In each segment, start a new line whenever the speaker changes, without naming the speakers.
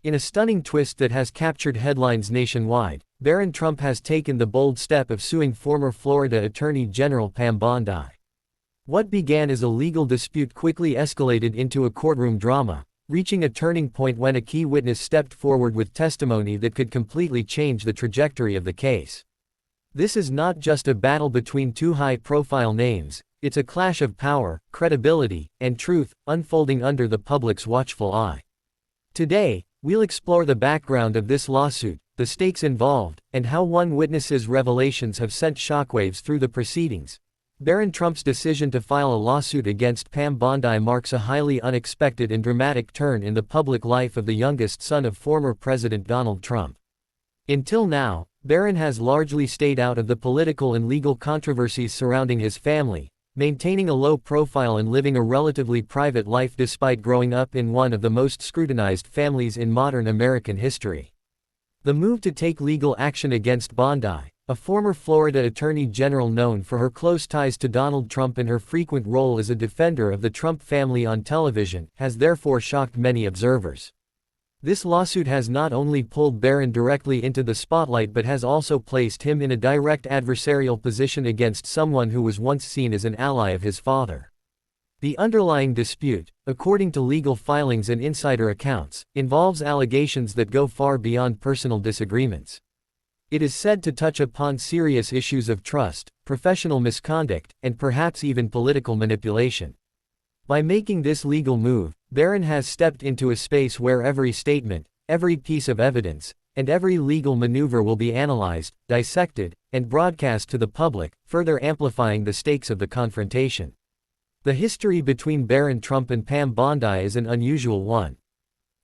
In a stunning twist that has captured headlines nationwide, Barron Trump has taken the bold step of suing former Florida Attorney General Pam Bondi. What began as a legal dispute quickly escalated into a courtroom drama, reaching a turning point when a key witness stepped forward with testimony that could completely change the trajectory of the case. This is not just a battle between two high-profile names, it's a clash of power, credibility, and truth, unfolding under the public's watchful eye. Today, we'll explore the background of this lawsuit, the stakes involved, and how one witness's revelations have sent shockwaves through the proceedings. Barron Trump's decision to file a lawsuit against Pam Bondi marks a highly unexpected and dramatic turn in the public life of the youngest son of former President Donald Trump. Until now, Barron has largely stayed out of the political and legal controversies surrounding his family, maintaining a low profile and living a relatively private life despite growing up in one of the most scrutinized families in modern American history. The move to take legal action against Bondi, a former Florida Attorney General known for her close ties to Donald Trump and her frequent role as a defender of the Trump family on television, has therefore shocked many observers. This lawsuit has not only pulled Barron directly into the spotlight but has also placed him in a direct adversarial position against someone who was once seen as an ally of his father. The underlying dispute, according to legal filings and insider accounts, involves allegations that go far beyond personal disagreements. It is said to touch upon serious issues of trust, professional misconduct, and perhaps even political manipulation. By making this legal move, Barron has stepped into a space where every statement, every piece of evidence, and every legal maneuver will be analyzed, dissected, and broadcast to the public, further amplifying the stakes of the confrontation. The history between Barron Trump and Pam Bondi is an unusual one.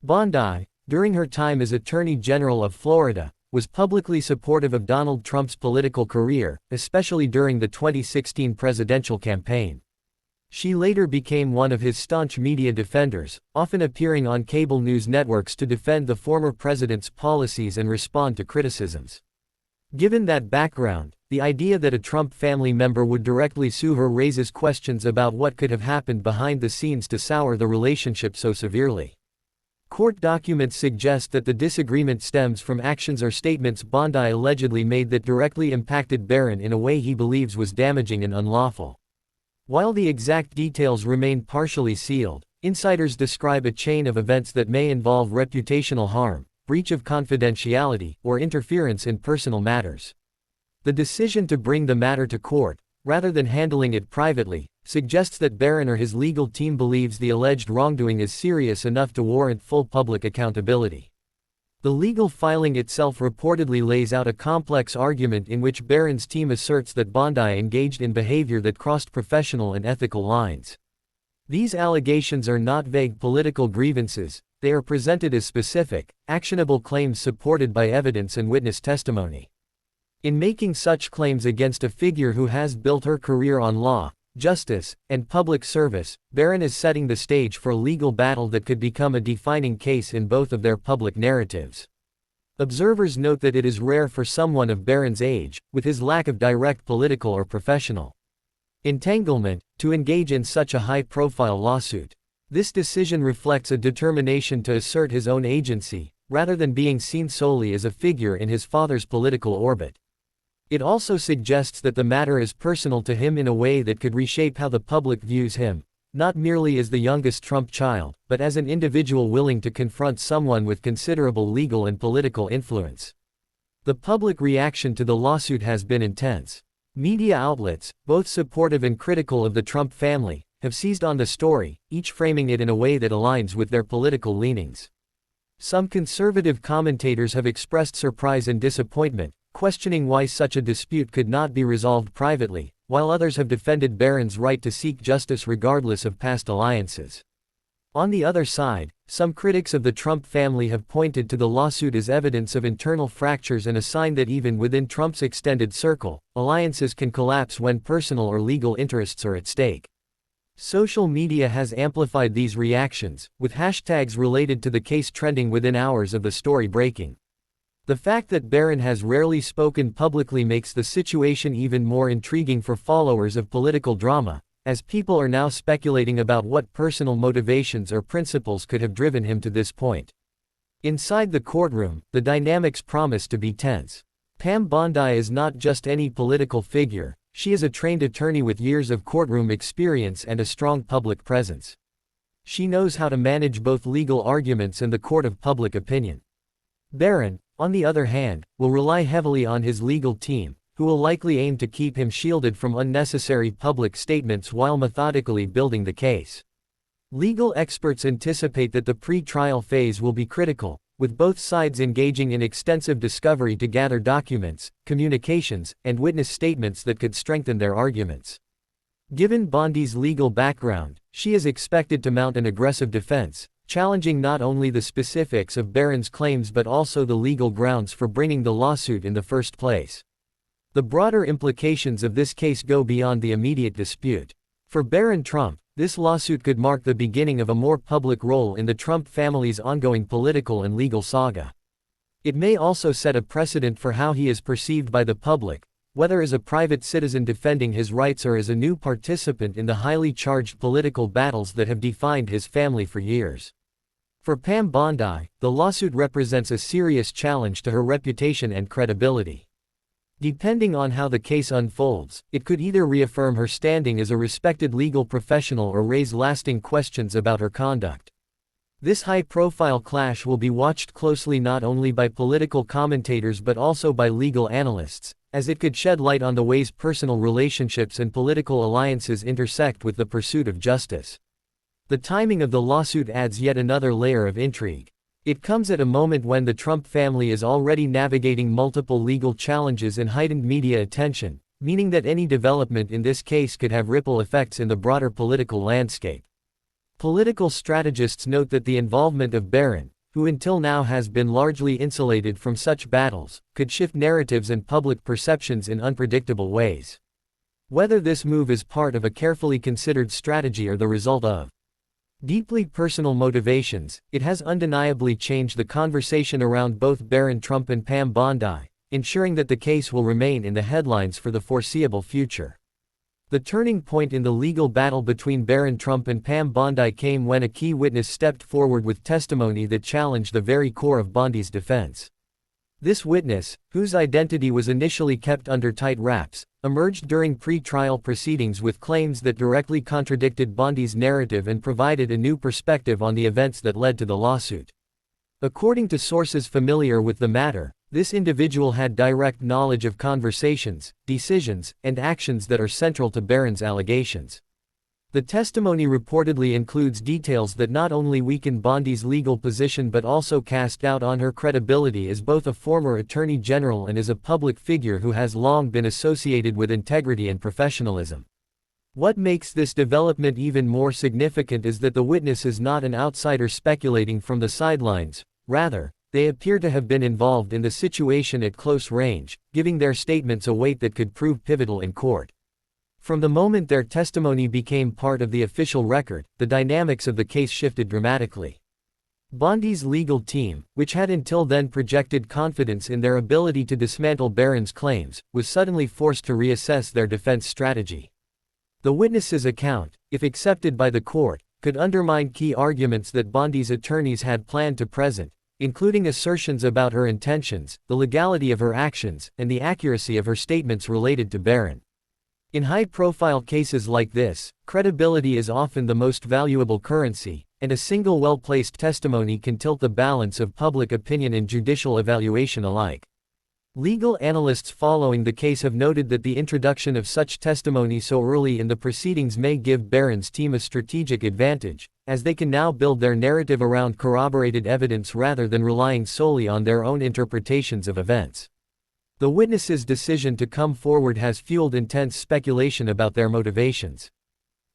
Bondi, during her time as Attorney General of Florida, was publicly supportive of Donald Trump's political career, especially during the 2016 presidential campaign. She later became one of his staunch media defenders, often appearing on cable news networks to defend the former president's policies and respond to criticisms. Given that background, the idea that a Trump family member would directly sue her raises questions about what could have happened behind the scenes to sour the relationship so severely. Court documents suggest that the disagreement stems from actions or statements Bondi allegedly made that directly impacted Barron in a way he believes was damaging and unlawful. While the exact details remain partially sealed, insiders describe a chain of events that may involve reputational harm, breach of confidentiality, or interference in personal matters. The decision to bring the matter to court, rather than handling it privately, suggests that Barron or his legal team believes the alleged wrongdoing is serious enough to warrant full public accountability. The legal filing itself reportedly lays out a complex argument in which Barron's team asserts that Bondi engaged in behavior that crossed professional and ethical lines. These allegations are not vague political grievances, they are presented as specific, actionable claims supported by evidence and witness testimony. In making such claims against a figure who has built her career on law, justice, and public service, Barron is setting the stage for a legal battle that could become a defining case in both of their public narratives. Observers note that it is rare for someone of Barron's age, with his lack of direct political or professional entanglement, to engage in such a high-profile lawsuit. This decision reflects a determination to assert his own agency, rather than being seen solely as a figure in his father's political orbit. It also suggests that the matter is personal to him in a way that could reshape how the public views him, not merely as the youngest Trump child, but as an individual willing to confront someone with considerable legal and political influence. The public reaction to the lawsuit has been intense. Media outlets, both supportive and critical of the Trump family, have seized on the story, each framing it in a way that aligns with their political leanings. Some conservative commentators have expressed surprise and disappointment, questioning why such a dispute could not be resolved privately, while others have defended Barron's right to seek justice regardless of past alliances. On the other side, some critics of the Trump family have pointed to the lawsuit as evidence of internal fractures and a sign that even within Trump's extended circle, alliances can collapse when personal or legal interests are at stake. Social media has amplified these reactions, with hashtags related to the case trending within hours of the story breaking. The fact that Barron has rarely spoken publicly makes the situation even more intriguing for followers of political drama, as people are now speculating about what personal motivations or principles could have driven him to this point. Inside the courtroom, the dynamics promise to be tense. Pam Bondi is not just any political figure, she is a trained attorney with years of courtroom experience and a strong public presence. She knows how to manage both legal arguments and the court of public opinion. Barron, on the other hand, will rely heavily on his legal team, who will likely aim to keep him shielded from unnecessary public statements while methodically building the case. Legal experts anticipate that the pre-trial phase will be critical, with both sides engaging in extensive discovery to gather documents, communications, and witness statements that could strengthen their arguments. Given Bondi's legal background, she is expected to mount an aggressive defense, challenging not only the specifics of Barron's claims but also the legal grounds for bringing the lawsuit in the first place. The broader implications of this case go beyond the immediate dispute. For Barron Trump, this lawsuit could mark the beginning of a more public role in the Trump family's ongoing political and legal saga. It may also set a precedent for how he is perceived by the public, whether as a private citizen defending his rights or as a new participant in the highly charged political battles that have defined his family for years. For Pam Bondi, the lawsuit represents a serious challenge to her reputation and credibility. Depending on how the case unfolds, it could either reaffirm her standing as a respected legal professional or raise lasting questions about her conduct. This high-profile clash will be watched closely not only by political commentators but also by legal analysts, as it could shed light on the ways personal relationships and political alliances intersect with the pursuit of justice. The timing of the lawsuit adds yet another layer of intrigue. It comes at a moment when the Trump family is already navigating multiple legal challenges and heightened media attention, meaning that any development in this case could have ripple effects in the broader political landscape. Political strategists note that the involvement of Barron, who until now has been largely insulated from such battles, could shift narratives and public perceptions in unpredictable ways. Whether this move is part of a carefully considered strategy or the result of deeply personal motivations, it has undeniably changed the conversation around both Barron Trump and Pam Bondi, ensuring that the case will remain in the headlines for the foreseeable future. The turning point in the legal battle between Barron Trump and Pam Bondi came when a key witness stepped forward with testimony that challenged the very core of Bondi's defense. This witness, whose identity was initially kept under tight wraps, emerged during pre-trial proceedings with claims that directly contradicted Bondi's narrative and provided a new perspective on the events that led to the lawsuit. According to sources familiar with the matter, this individual had direct knowledge of conversations, decisions, and actions that are central to Barron's allegations. The testimony reportedly includes details that not only weaken Bondi's legal position but also cast doubt on her credibility as both a former attorney general and as a public figure who has long been associated with integrity and professionalism. What makes this development even more significant is that the witness is not an outsider speculating from the sidelines, rather, they appear to have been involved in the situation at close range, giving their statements a weight that could prove pivotal in court. From the moment their testimony became part of the official record, the dynamics of the case shifted dramatically. Bondi's legal team, which had until then projected confidence in their ability to dismantle Barron's claims, was suddenly forced to reassess their defense strategy. The witness's account, if accepted by the court, could undermine key arguments that Bondi's attorneys had planned to present, including assertions about her intentions, the legality of her actions, and the accuracy of her statements related to Barron. In high-profile cases like this, credibility is often the most valuable currency, and a single well-placed testimony can tilt the balance of public opinion and judicial evaluation alike. Legal analysts following the case have noted that the introduction of such testimony so early in the proceedings may give Barron's team a strategic advantage, as they can now build their narrative around corroborated evidence rather than relying solely on their own interpretations of events. The witnesses' decision to come forward has fueled intense speculation about their motivations.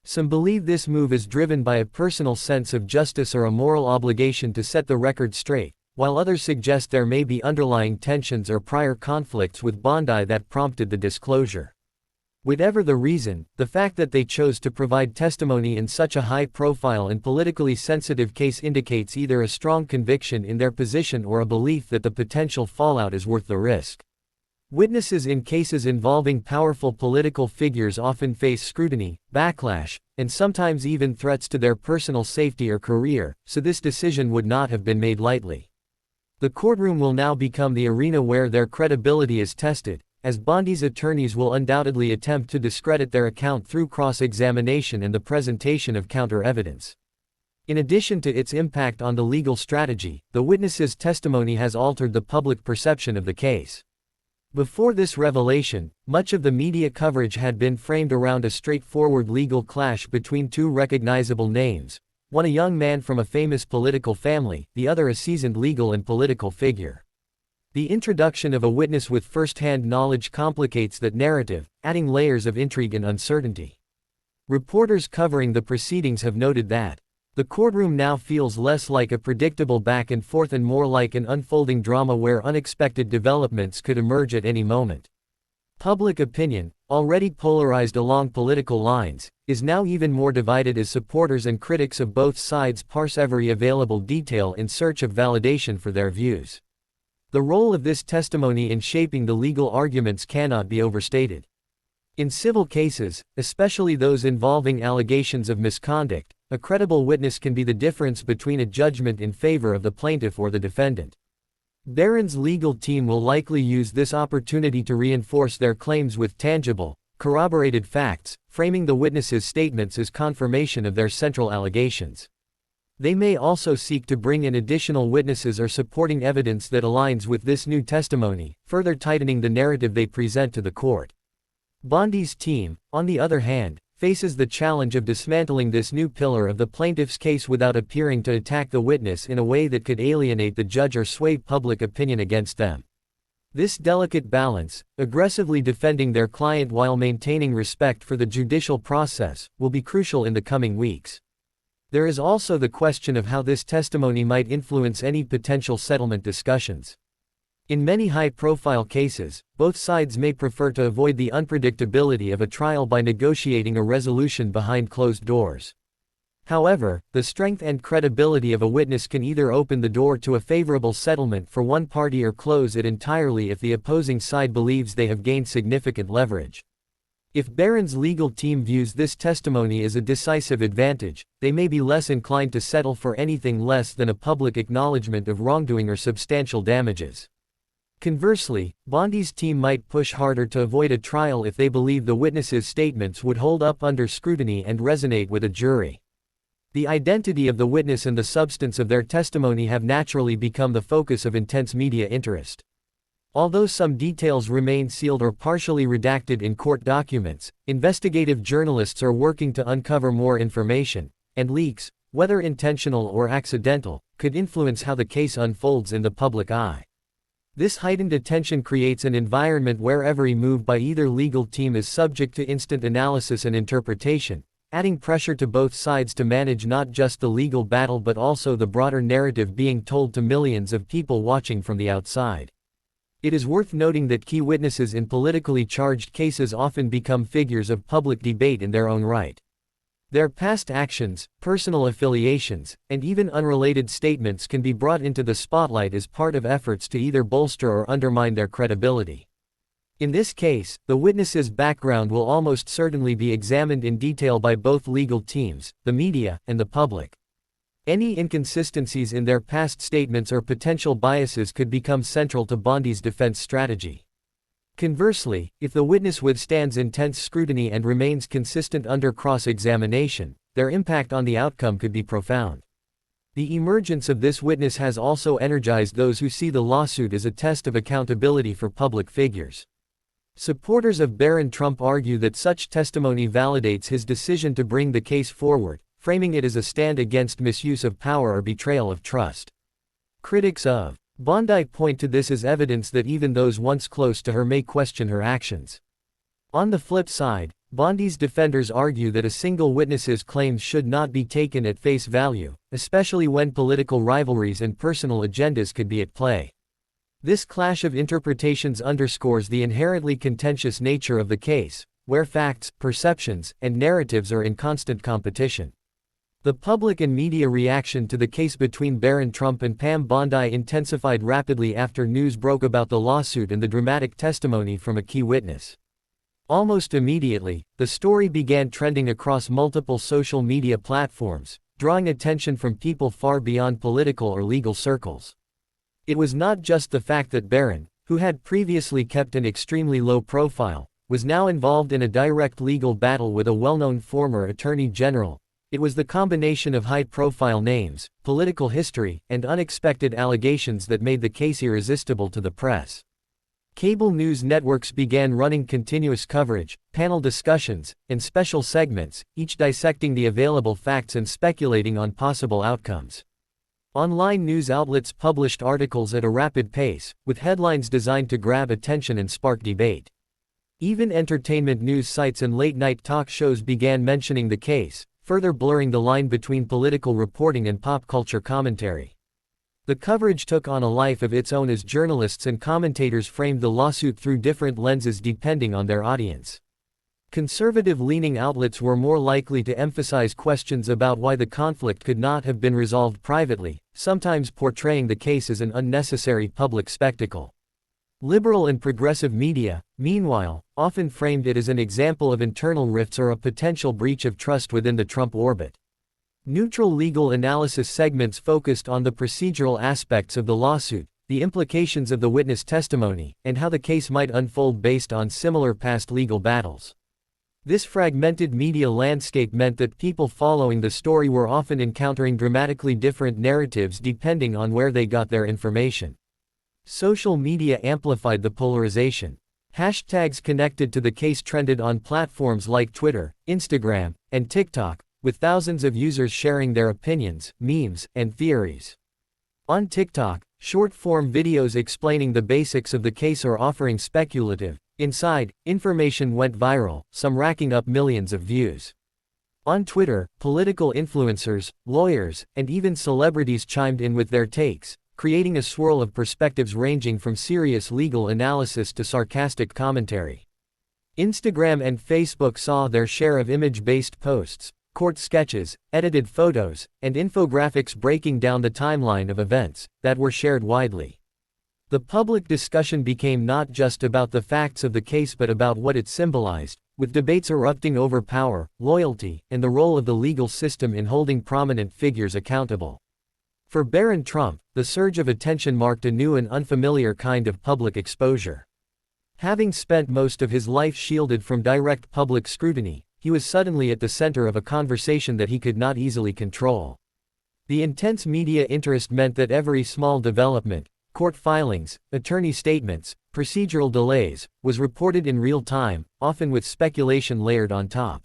Some believe this move is driven by a personal sense of justice or a moral obligation to set the record straight, while others suggest there may be underlying tensions or prior conflicts with Bondi that prompted the disclosure. Whatever the reason, the fact that they chose to provide testimony in such a high-profile and politically sensitive case indicates either a strong conviction in their position or a belief that the potential fallout is worth the risk. Witnesses in cases involving powerful political figures often face scrutiny, backlash, and sometimes even threats to their personal safety or career, so this decision would not have been made lightly. The courtroom will now become the arena where their credibility is tested, as Bondi's attorneys will undoubtedly attempt to discredit their account through cross-examination and the presentation of counter-evidence. In addition to its impact on the legal strategy, the witness's testimony has altered the public perception of the case. Before this revelation, much of the media coverage had been framed around a straightforward legal clash between two recognizable names, one a young man from a famous political family, the other a seasoned legal and political figure. The introduction of a witness with first-hand knowledge complicates that narrative, adding layers of intrigue and uncertainty. Reporters covering the proceedings have noted that the courtroom now feels less like a predictable back and forth and more like an unfolding drama where unexpected developments could emerge at any moment. Public opinion, already polarized along political lines, is now even more divided as supporters and critics of both sides parse every available detail in search of validation for their views. The role of this testimony in shaping the legal arguments cannot be overstated. In civil cases, especially those involving allegations of misconduct, a credible witness can be the difference between a judgment in favor of the plaintiff or the defendant. Barron's legal team will likely use this opportunity to reinforce their claims with tangible, corroborated facts, framing the witness's statements as confirmation of their central allegations. They may also seek to bring in additional witnesses or supporting evidence that aligns with this new testimony, further tightening the narrative they present to the court. Bondi's team, on the other hand, faces the challenge of dismantling this new pillar of the plaintiff's case without appearing to attack the witness in a way that could alienate the judge or sway public opinion against them. This delicate balance, aggressively defending their client while maintaining respect for the judicial process, will be crucial in the coming weeks. There is also the question of how this testimony might influence any potential settlement discussions. In many high-profile cases, both sides may prefer to avoid the unpredictability of a trial by negotiating a resolution behind closed doors. However, the strength and credibility of a witness can either open the door to a favorable settlement for one party or close it entirely if the opposing side believes they have gained significant leverage. If Barron's legal team views this testimony as a decisive advantage, they may be less inclined to settle for anything less than a public acknowledgement of wrongdoing or substantial damages. Conversely, Bondi's team might push harder to avoid a trial if they believe the witness's statements would hold up under scrutiny and resonate with a jury. The identity of the witness and the substance of their testimony have naturally become the focus of intense media interest. Although some details remain sealed or partially redacted in court documents, investigative journalists are working to uncover more information, and leaks, whether intentional or accidental, could influence how the case unfolds in the public eye. This heightened attention creates an environment where every move by either legal team is subject to instant analysis and interpretation, adding pressure to both sides to manage not just the legal battle but also the broader narrative being told to millions of people watching from the outside. It is worth noting that key witnesses in politically charged cases often become figures of public debate in their own right. Their past actions, personal affiliations, and even unrelated statements can be brought into the spotlight as part of efforts to either bolster or undermine their credibility. In this case, the witness's background will almost certainly be examined in detail by both legal teams, the media, and the public. Any inconsistencies in their past statements or potential biases could become central to Bondi's defense strategy. Conversely, if the witness withstands intense scrutiny and remains consistent under cross-examination, their impact on the outcome could be profound. The emergence of this witness has also energized those who see the lawsuit as a test of accountability for public figures. Supporters of Barron Trump argue that such testimony validates his decision to bring the case forward, framing it as a stand against misuse of power or betrayal of trust. Critics of Bondi point to this as evidence that even those once close to her may question her actions. On the flip side, Bondi's defenders argue that a single witness's claims should not be taken at face value, especially when political rivalries and personal agendas could be at play. This clash of interpretations underscores the inherently contentious nature of the case, where facts, perceptions, and narratives are in constant competition. The public and media reaction to the case between Barron Trump and Pam Bondi intensified rapidly after news broke about the lawsuit and the dramatic testimony from a key witness. Almost immediately, the story began trending across multiple social media platforms, drawing attention from people far beyond political or legal circles. It was not just the fact that Barron, who had previously kept an extremely low profile, was now involved in a direct legal battle with a well-known former attorney general. It was the combination of high-profile names, political history, and unexpected allegations that made the case irresistible to the press. Cable news networks began running continuous coverage, panel discussions, and special segments, each dissecting the available facts and speculating on possible outcomes. Online news outlets published articles at a rapid pace, with headlines designed to grab attention and spark debate. Even entertainment news sites and late-night talk shows began mentioning the case, further blurring the line between political reporting and pop culture commentary. The coverage took on a life of its own as journalists and commentators framed the lawsuit through different lenses depending on their audience. Conservative-leaning outlets were more likely to emphasize questions about why the conflict could not have been resolved privately, sometimes portraying the case as an unnecessary public spectacle. Liberal and progressive media, meanwhile, often framed it as an example of internal rifts or a potential breach of trust within the Trump orbit. Neutral legal analysis segments focused on the procedural aspects of the lawsuit, the implications of the witness testimony, and how the case might unfold based on similar past legal battles. This fragmented media landscape meant that people following the story were often encountering dramatically different narratives depending on where they got their information. Social media amplified the polarization. Hashtags connected to the case trended on platforms like Twitter, Instagram, and TikTok, with thousands of users sharing their opinions, memes, and theories. On TikTok, short-form videos explaining the basics of the case or offering speculative, inside information went viral, some racking up millions of views. On Twitter, political influencers, lawyers, and even celebrities chimed in with their takes, creating a swirl of perspectives ranging from serious legal analysis to sarcastic commentary. Instagram and Facebook saw their share of image-based posts, court sketches, edited photos, and infographics breaking down the timeline of events that were shared widely. The public discussion became not just about the facts of the case but about what it symbolized, with debates erupting over power, loyalty, and the role of the legal system in holding prominent figures accountable. For Barron Trump, the surge of attention marked a new and unfamiliar kind of public exposure. Having spent most of his life shielded from direct public scrutiny, he was suddenly at the center of a conversation that he could not easily control. The intense media interest meant that every small development, court filings, attorney statements, procedural delays, was reported in real time, often with speculation layered on top.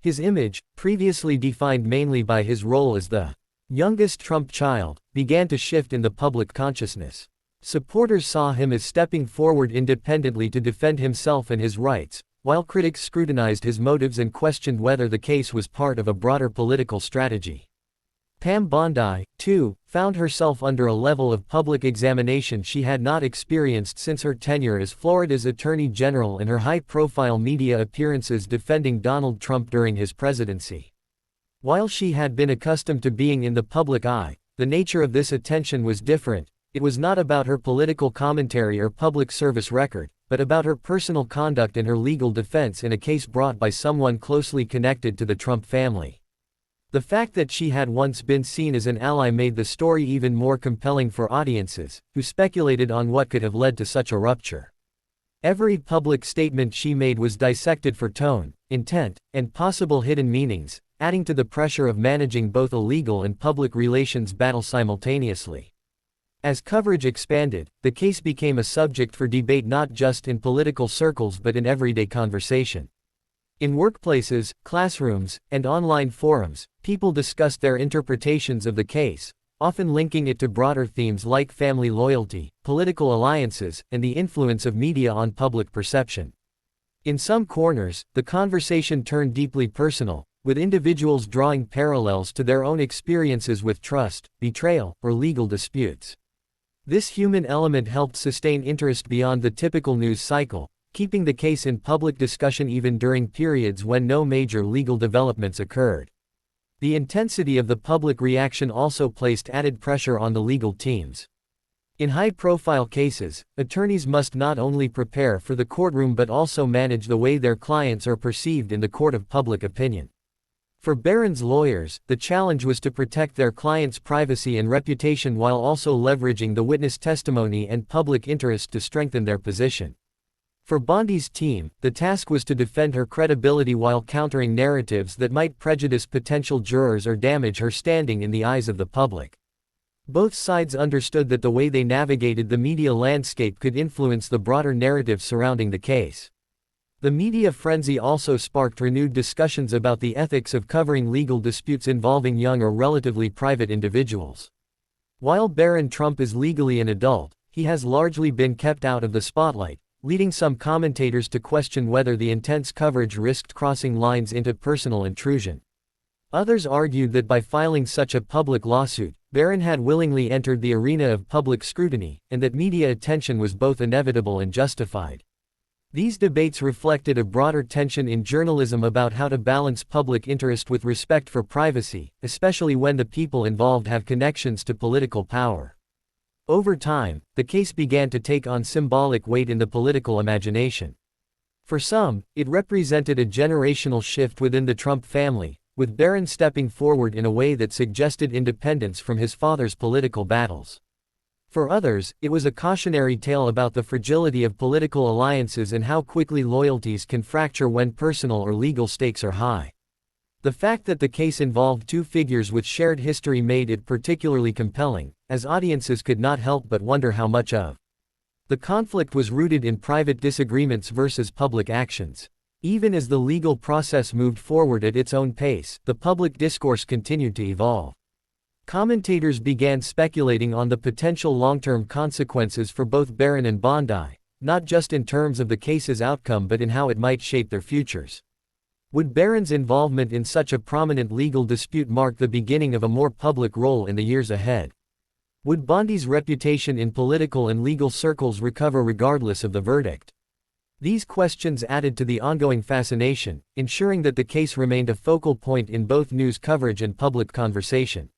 His image, previously defined mainly by his role as the youngest Trump child, began to shift in the public consciousness. Supporters saw him as stepping forward independently to defend himself and his rights, while critics scrutinized his motives and questioned whether the case was part of a broader political strategy. Pam Bondi, too, found herself under a level of public examination she had not experienced since her tenure as Florida's Attorney General and her high-profile media appearances defending Donald Trump during his presidency. While she had been accustomed to being in the public eye, the nature of this attention was different. It was not about her political commentary or public service record, but about her personal conduct and her legal defense in a case brought by someone closely connected to the Trump family. The fact that she had once been seen as an ally made the story even more compelling for audiences, who speculated on what could have led to such a rupture. Every public statement she made was dissected for tone, intent, and possible hidden meanings, adding to the pressure of managing both a legal and public relations battle simultaneously. As coverage expanded, the case became a subject for debate not just in political circles but in everyday conversation. In workplaces, classrooms, and online forums, people discussed their interpretations of the case, often linking it to broader themes like family loyalty, political alliances, and the influence of media on public perception. In some corners, the conversation turned deeply personal, with individuals drawing parallels to their own experiences with trust, betrayal, or legal disputes. This human element helped sustain interest beyond the typical news cycle, keeping the case in public discussion even during periods when no major legal developments occurred. The intensity of the public reaction also placed added pressure on the legal teams. In high-profile cases, attorneys must not only prepare for the courtroom but also manage the way their clients are perceived in the court of public opinion. For Barron's lawyers, the challenge was to protect their clients' privacy and reputation while also leveraging the witness testimony and public interest to strengthen their position. For Bondi's team, the task was to defend her credibility while countering narratives that might prejudice potential jurors or damage her standing in the eyes of the public. Both sides understood that the way they navigated the media landscape could influence the broader narrative surrounding the case. The media frenzy also sparked renewed discussions about the ethics of covering legal disputes involving young or relatively private individuals. While Barron Trump is legally an adult, he has largely been kept out of the spotlight, leading some commentators to question whether the intense coverage risked crossing lines into personal intrusion. Others argued that by filing such a public lawsuit, Barron had willingly entered the arena of public scrutiny, and that media attention was both inevitable and justified. These debates reflected a broader tension in journalism about how to balance public interest with respect for privacy, especially when the people involved have connections to political power. Over time, the case began to take on symbolic weight in the political imagination. For some, it represented a generational shift within the Trump family, with Barron stepping forward in a way that suggested independence from his father's political battles. For others, it was a cautionary tale about the fragility of political alliances and how quickly loyalties can fracture when personal or legal stakes are high. The fact that the case involved two figures with shared history made it particularly compelling, as audiences could not help but wonder how much of the conflict was rooted in private disagreements versus public actions. Even as the legal process moved forward at its own pace, the public discourse continued to evolve. Commentators began speculating on the potential long-term consequences for both Barron and Bondi, not just in terms of the case's outcome but in how it might shape their futures. Would Barron's involvement in such a prominent legal dispute mark the beginning of a more public role in the years ahead? Would Bondi's reputation in political and legal circles recover regardless of the verdict? These questions added to the ongoing fascination, ensuring that the case remained a focal point in both news coverage and public conversation.